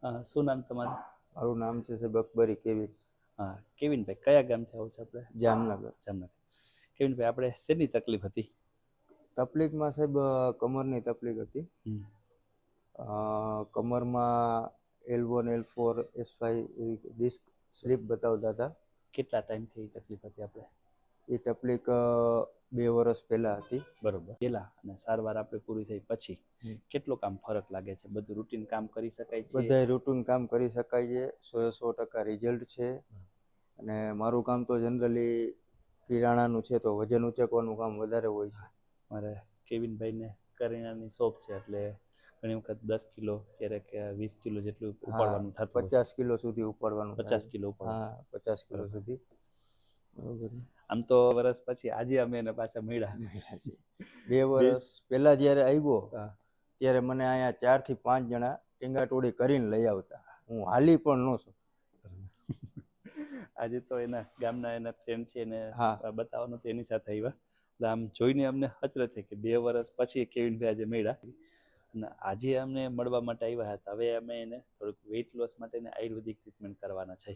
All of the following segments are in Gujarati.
શું નામ તમારું? મારું નામ છે સાહેબ અકબરી કેવી હા, કેવિનભાઈ કયા ગામથી આવો છો આપણે? જામનગર. જામનગર. કેવિનભાઈ આપણે શેની તકલીફ હતી? તકલીફમાં સાહેબ કમરની તકલીફ હતી. કમરમાં L1 L4 S5 એવી ડિસ્ક સ્લીપ બતાવતા હતા. કેટલા ટાઈમથી તકલીફ હતી આપણે? એ તકલીફ 2 વર્ષ પહેલા હતી. બરોબર. પહેલા અને સારવાર આપણે પૂરી થઈ પછી કેટલો કામ ફરક લાગે છે? બધું રૂટીન કામ કરી શકાય છે? બધાય રૂટીન કામ કરી શકાય છે. 100% રિઝલ્ટ છે. અને મારું કામ તો જનરલી કિરાણાનું છે, તો વજન ઉચકવાનું કામ વધારે હોય છે. મારે કેવિનભાઈને કરિયાણાની શોપ છે, એટલે ઘણી વખત 10 કિલો ક્યારેક 20 કિલો જેટલું ઉપાડવાનું થતું હોય. 50 કિલો સુધી ઉપાડવાનું 50 કિલો ઉપાડો. હા, 50 કિલો બરોબર. સુધી. બરોબર. આમ તો વર્ષ પછી આજે અમે એને પાછા મળ્યા. 2 વર્ષ પહેલા જ્યારે આવ્યો હા. ત્યારે મને અહીંયા 4 થી 5 જણા ટીંગાટોળી કરીને લઈ આવતા. હું હાલી પણ ન શકું. આજે તો એના ગામના એના ફ્રેન્ડ છે, એને હા. બતાવવાનું તો એની સાથે આવ્યા. એટલે આમ જોઈને અમને હચરત થઈ કે 2 વર્ષ પછી કેવિનભાઈ આજે મળ્યા. અને આજે અમને મળવા માટે આવ્યા હતા. હવે અમે એને થોડુંક વેઇટ લોસ માટે આયુર્વેદિક ટ્રીટમેન્ટ કરવાના છે,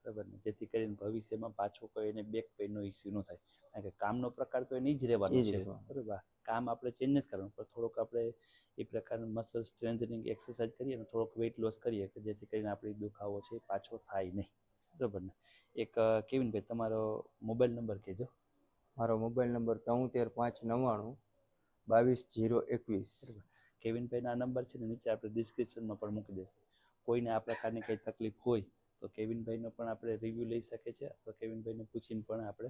બરાબર ને, જેથી કરીને ભવિષ્યમાં પાછો કોઈ એને બેક પેઇનનો ઇસ્યુ ન થાય. કારણ કે કામનો પ્રકાર તો એને જ રહેવાનો છે, બરાબર. કામ આપણે ચેન્જ જ કરવાનું, પણ થોડોક આપણે એ પ્રકારનું મસલ સ્ટ્રેન્થનિંગ એક્સરસાઇઝ કરીએ અને થોડોક વેઇટ લોસ કરીએ કે જેથી કરીને આપણી દુખાવો છે પાછો થાય નહીં, બરાબર ને. એક કેવિનભાઈ તમારો મોબાઈલ નંબર કહેજો. મારો મોબાઈલ નંબર 73 599 22 021. કેવિનભાઈના આ નંબર છે ને, નીચે આપણે ડિસ્ક્રિપ્શનમાં પણ મૂકી દઈશું. કોઈને આ પ્રકારની કંઈ તકલીફ હોય તો કેવિનભાઈનો પણ આપણે રિવ્યૂ લઈ શકીએ છીએ, અથવા કેવિનભાઈને પૂછીને પણ આપણે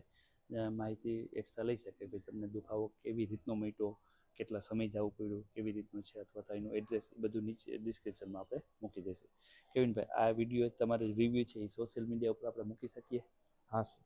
માહિતી એક્સ્ટ્રા લઈ શકીએ. ભાઈ તમને દુખાવો કેવી રીતનો મટ્યો, કેટલા સમય જવું પડ્યું, કેવી રીતનું છે, અથવા તો એનું એડ્રેસ બધું નીચે ડિસ્ક્રિપ્શનમાં આપણે મૂકી દઈશું. કેવિનભાઈ, આ વિડીયો તમારો રિવ્યૂ છે એ સોશિયલ મીડિયા ઉપર આપણે મૂકી શકીએ? હા સર.